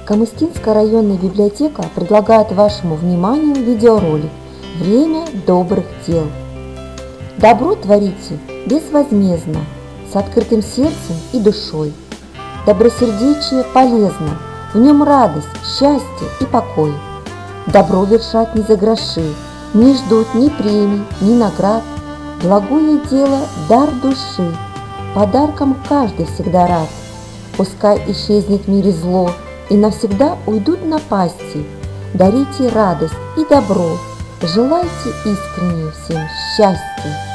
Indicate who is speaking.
Speaker 1: Камыстинская районная библиотека предлагает вашему вниманию видеоролик «Время добрых дел». Добро творите безвозмездно, с открытым сердцем и душой. Добросердечие полезно, в нем радость, счастье и покой. Добро вершат не за гроши, не ждут ни премий, ни наград. Благое дело – дар души, подарком каждый всегда рад. Пускай исчезнет в мире зло, и навсегда уйдут напасти. Дарите радость и добро, желайте искренне всем счастья.